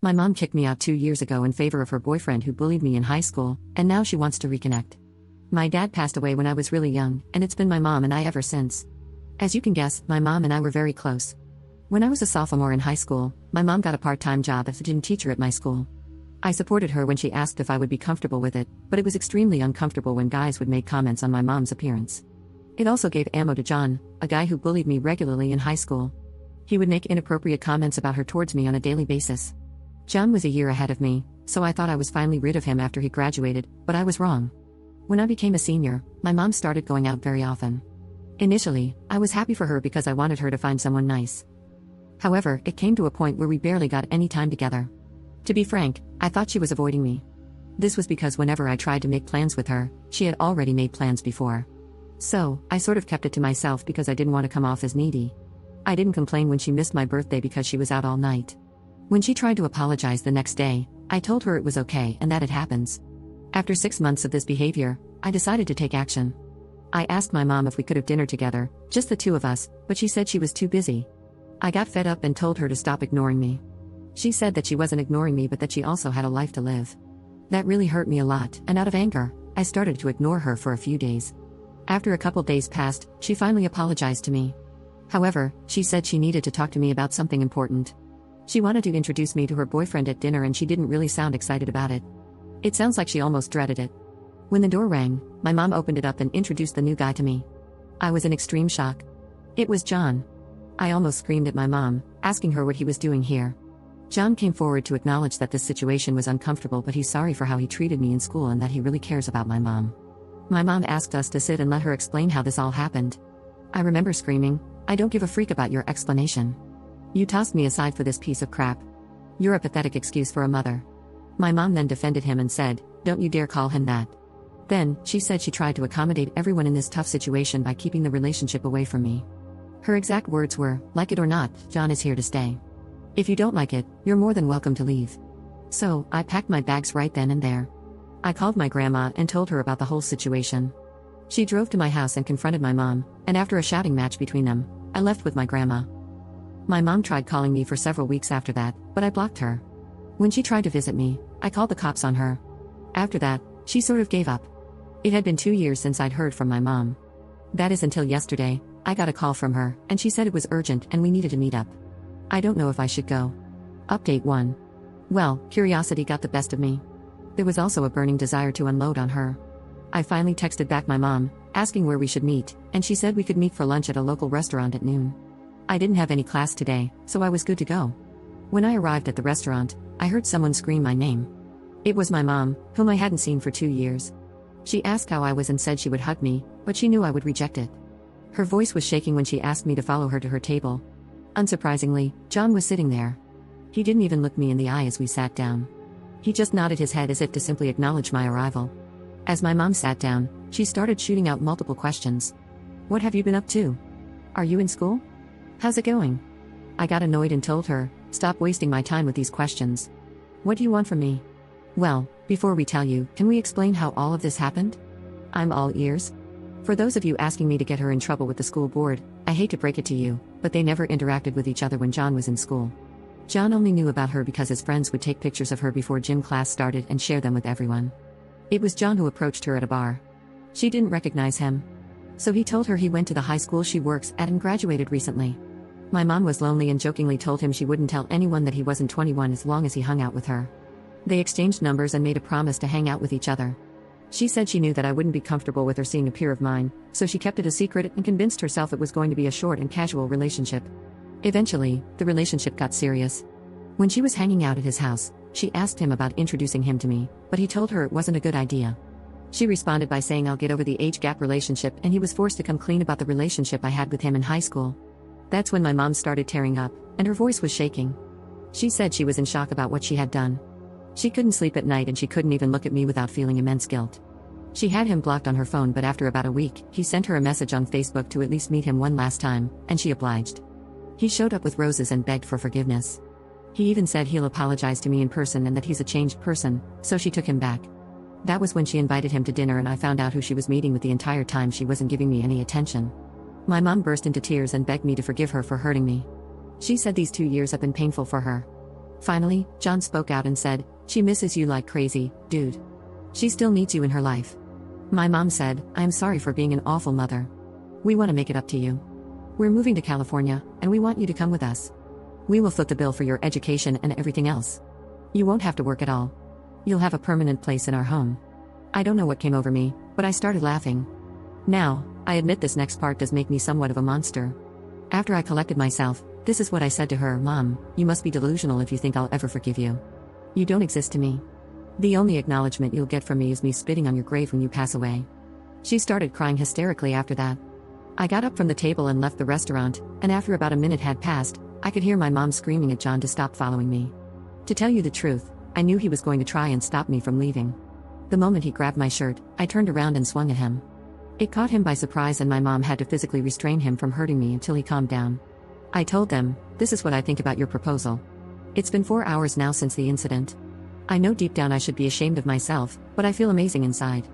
My mom kicked me out 2 years ago in favor of her boyfriend who bullied me in high school, and now she wants to reconnect. My dad passed away when I was really young, and it's been my mom and I ever since. As you can guess, my mom and I were very close. When I was a sophomore in high school, my mom got a part-time job as a gym teacher at my school. I supported her when she asked if I would be comfortable with it, but it was extremely uncomfortable when guys would make comments on my mom's appearance. It also gave ammo to John, a guy who bullied me regularly in high school. He would make inappropriate comments about her towards me on a daily basis. John was a year ahead of me, so I thought I was finally rid of him after he graduated, but I was wrong. When I became a senior, my mom started going out very often. Initially, I was happy for her because I wanted her to find someone nice. However, it came to a point where we barely got any time together. To be frank, I thought she was avoiding me. This was because whenever I tried to make plans with her, she had already made plans before. So, I sort of kept it to myself because I didn't want to come off as needy. I didn't complain when she missed my birthday because she was out all night. When she tried to apologize the next day, I told her it was okay and that it happens. After 6 months of this behavior, I decided to take action. I asked my mom if we could have dinner together, just the two of us, but she said she was too busy. I got fed up and told her to stop ignoring me. She said that she wasn't ignoring me but that she also had a life to live. That really hurt me a lot, and out of anger, I started to ignore her for a few days. After a couple days passed, she finally apologized to me. However, she said she needed to talk to me about something important. She wanted to introduce me to her boyfriend at dinner and she didn't really sound excited about it. It sounds like she almost dreaded it. When the door rang, my mom opened it up and introduced the new guy to me. I was in extreme shock. It was John. I almost screamed at my mom, asking her what he was doing here. John came forward to acknowledge that this situation was uncomfortable but he's sorry for how he treated me in school and that he really cares about my mom. My mom asked us to sit and let her explain how this all happened. I remember screaming, "I don't give a freak about your explanation. You tossed me aside for this piece of crap. You're a pathetic excuse for a mother." My mom then defended him and said, "Don't you dare call him that." Then, she said she tried to accommodate everyone in this tough situation by keeping the relationship away from me. Her exact words were, "Like it or not, John is here to stay. If you don't like it, you're more than welcome to leave." So, I packed my bags right then and there. I called my grandma and told her about the whole situation. She drove to my house and confronted my mom, and after a shouting match between them, I left with my grandma. My mom tried calling me for several weeks after that, but I blocked her. When she tried to visit me, I called the cops on her. After that, she sort of gave up. It had been 2 years since I'd heard from my mom. That is until yesterday, I got a call from her, and she said it was urgent and we needed to meet up. I don't know if I should go. Update 1. Well, curiosity got the best of me. There was also a burning desire to unload on her. I finally texted back my mom, asking where we should meet, and she said we could meet for lunch at a local restaurant at noon. I didn't have any class today, so I was good to go. When I arrived at the restaurant, I heard someone scream my name. It was my mom, whom I hadn't seen for 2 years. She asked how I was and said she would hug me, but she knew I would reject it. Her voice was shaking when she asked me to follow her to her table. Unsurprisingly, John was sitting there. He didn't even look me in the eye as we sat down. He just nodded his head as if to simply acknowledge my arrival. As my mom sat down, she started shooting out multiple questions. "What have you been up to? Are you in school? How's it going?" I got annoyed and told her, "Stop wasting my time with these questions. What do you want from me?" "Well, before we tell you, can we explain how all of this happened?" "I'm all ears." For those of you asking me to get her in trouble with the school board, I hate to break it to you, but they never interacted with each other when John was in school. John only knew about her because his friends would take pictures of her before gym class started and share them with everyone. It was John who approached her at a bar. She didn't recognize him. So he told her he went to the high school she works at and graduated recently. My mom was lonely and jokingly told him she wouldn't tell anyone that he wasn't 21 as long as he hung out with her. They exchanged numbers and made a promise to hang out with each other. She said she knew that I wouldn't be comfortable with her seeing a peer of mine, so she kept it a secret and convinced herself it was going to be a short and casual relationship. Eventually, the relationship got serious. When she was hanging out at his house, she asked him about introducing him to me, but he told her it wasn't a good idea. She responded by saying I'll get over the age gap relationship, and he was forced to come clean about the relationship I had with him in high school. That's when my mom started tearing up, and her voice was shaking. She said she was in shock about what she had done. She couldn't sleep at night and she couldn't even look at me without feeling immense guilt. She had him blocked on her phone, but after about a week, he sent her a message on Facebook to at least meet him one last time, and she obliged. He showed up with roses and begged for forgiveness. He even said he'll apologize to me in person and that he's a changed person, so she took him back. That was when she invited him to dinner and I found out who she was meeting with the entire time she wasn't giving me any attention. My mom burst into tears and begged me to forgive her for hurting me. She said these 2 years have been painful for her. Finally, John spoke out and said, "She misses you like crazy, dude. She still needs you in her life." My mom said, "I am sorry for being an awful mother. We want to make it up to you. We're moving to California, and we want you to come with us. We will foot the bill for your education and everything else. You won't have to work at all. You'll have a permanent place in our home." I don't know what came over me, but I started laughing. Now, I admit this next part does make me somewhat of a monster. After I collected myself, this is what I said to her: "Mom, you must be delusional if you think I'll ever forgive you. You don't exist to me. The only acknowledgement you'll get from me is me spitting on your grave when you pass away." She started crying hysterically after that. I got up from the table and left the restaurant, and after about a minute had passed, I could hear my mom screaming at John to stop following me. To tell you the truth, I knew he was going to try and stop me from leaving. The moment he grabbed my shirt, I turned around and swung at him. It caught him by surprise, and my mom had to physically restrain him from hurting me until he calmed down. I told them, "This is what I think about your proposal. It's been 4 hours now since the incident. I know deep down I should be ashamed of myself, but I feel amazing inside.